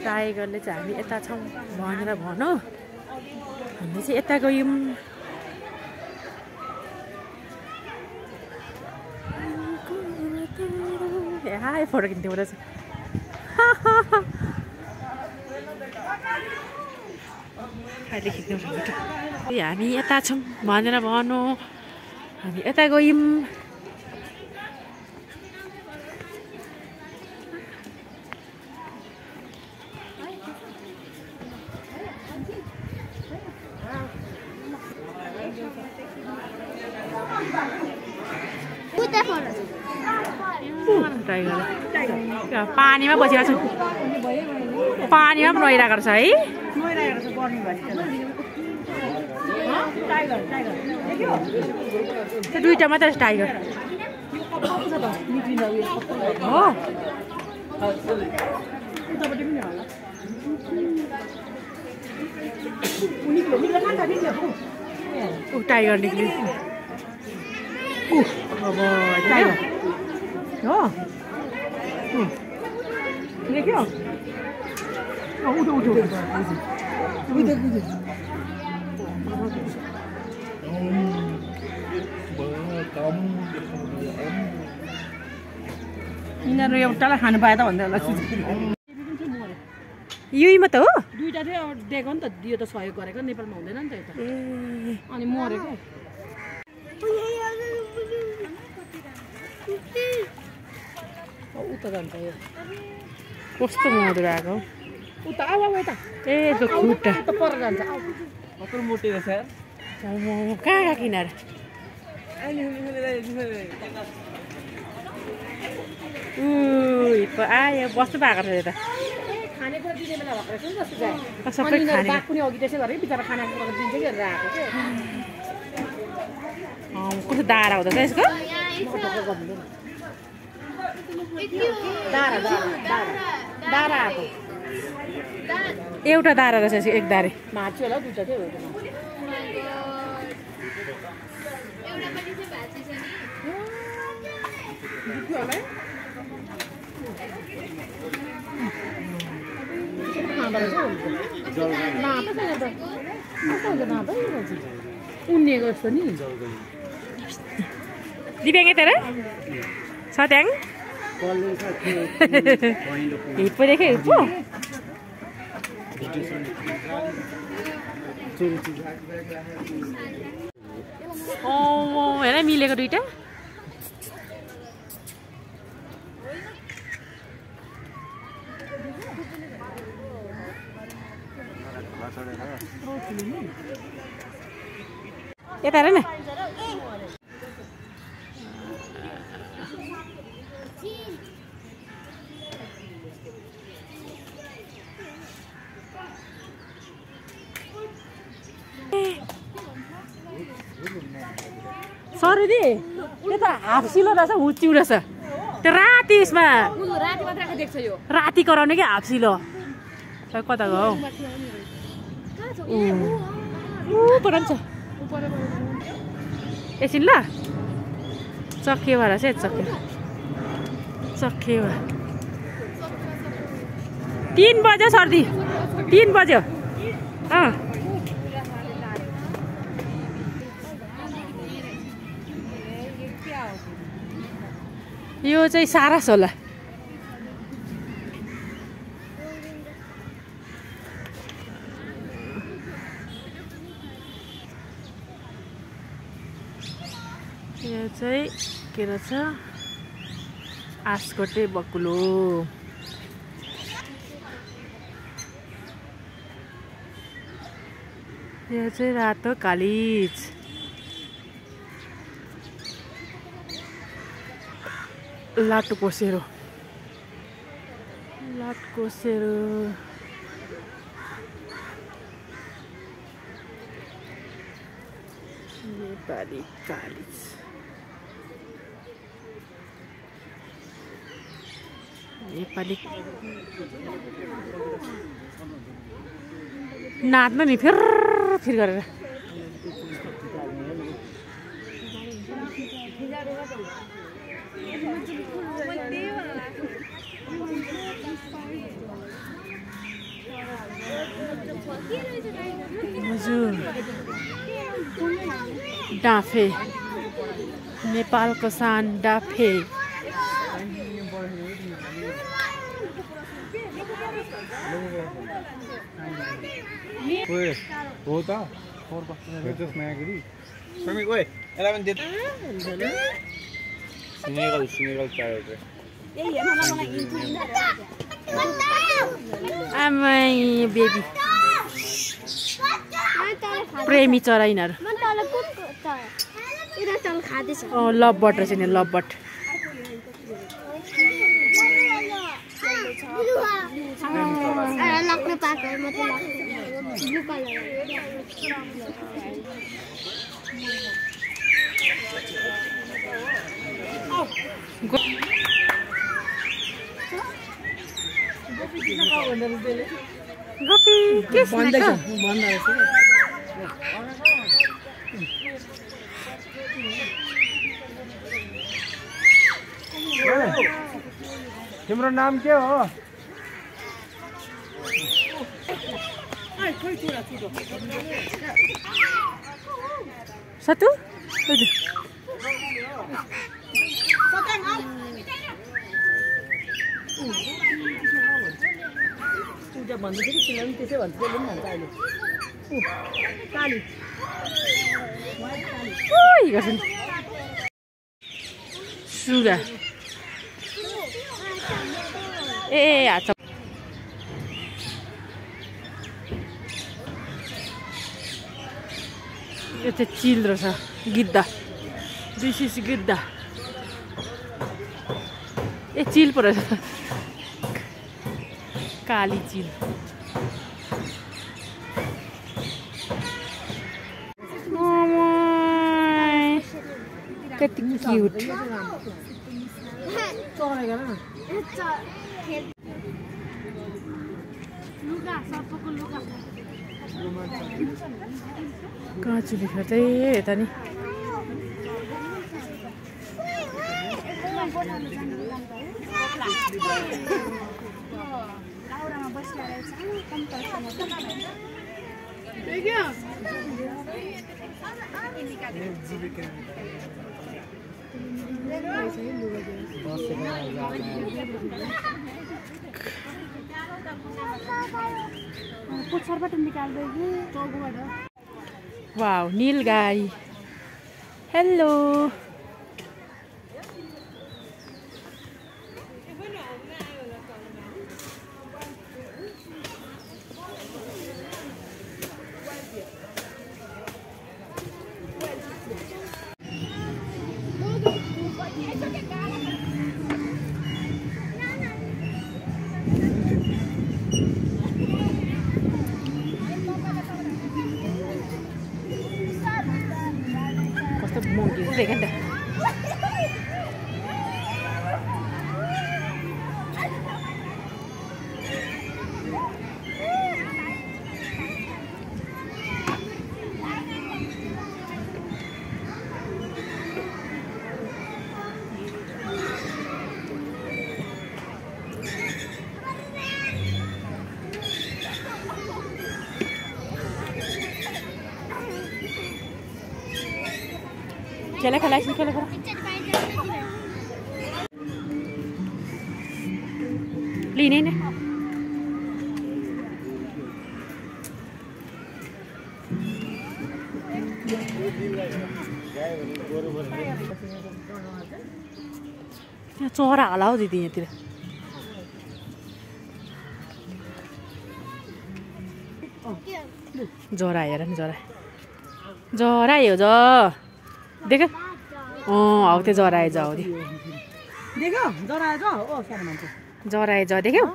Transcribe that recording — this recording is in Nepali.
टाइगरले चाहिँ हामी यता छौँ भनेर भनौँ हामी चाहिँ यता गयौँ हाय फोटो खिच्नु रहेछ अहिले खिच्नु फोटो हामी यता छौँ भनेर भनौँ हामी यता गयौँ पानीमा बसिरहेको छु पानीमा पनि नुहाइरहेको रहेछ है त्यो दुईटा मात्रै टाइगर हो टाइगर निक्ल्यो हो देखियो उठो उठो यिनीहरू एउटालाई खानु पाए त भन्दै होला यही मात्र हो दुईटा थियो दिएको नि त दियो त सहयोग गरेको नेपालमा हुँदैन नि त यता अनि मरेको उता जान्छ यो कस्तो मधुर आएको उता यता ए त्यो खुट्टा पर जान्छ कत्रो मोटे रहेछ कहाँ किनार आयो बस्नु भएको रहेछ यता खानेकुरा दिने बेला भएको रहेछ नि जस्तो चाहिँ सबै खाने बाघ पनि अघि त्यसै गरेर बिचरा खानाकुरा दिन्छ कि हेरेर आएको के कस्तो दारा हुँदैछ यसको दारा आएको एउटा दारा रहेछ एक दारे भाँच्यो होला दुईटा थियो उन्नेको जस्तो नि दिव्याङ यता सत्याङ हिप्पो देखेँ हिप्पो हेर मिलेको दुईटा यता हेर न सरी दि त्यो त हाप्सिलो रहेछ हुच्चिउ रहेछ त्यो राति यसमा राति कराउने क्या हाप्सिलो कता गयो पर छ एकछिन ल चखेवा रहेछ चखेवा 3 बज्यो सर्दी 3 बज्यो यो चाहिँ सारस होला यो चाहिँ के रहेछ आस्कोटे बकुलो यो चाहिँ रातो कालिज लाटकोसेरो नेपाली कालिज नेपाली नाच्नु नि फेर गरेर डाँफे नेपालको सान डाँफे हो त सिनेगल चाहिएको आमै बेबी प्रेमी चरा यिनीहरू लभ बट रहेछ नि लभ बट गोपी के तिम्रो नाम के हो सतु सुगा ए हात यो चाहिँ चिल रहेछ गिद्दा दिस इज गिद्दा ए चिल पो रहेछ काली चिल कति क्युट काँचुली खेल्छ यता नि वाउ नील गाई हेलो monkeys देखा चला खला इसमें चला खला लीने ने चोरा होला हौ दिदी यहाँतिर जरा हेर नि जरा जरा यो ज देखो हौ त्यो जरा आएछ हौ देखो जरा आएछ ओ सानो मान्छे जरा आएछ देख्यौ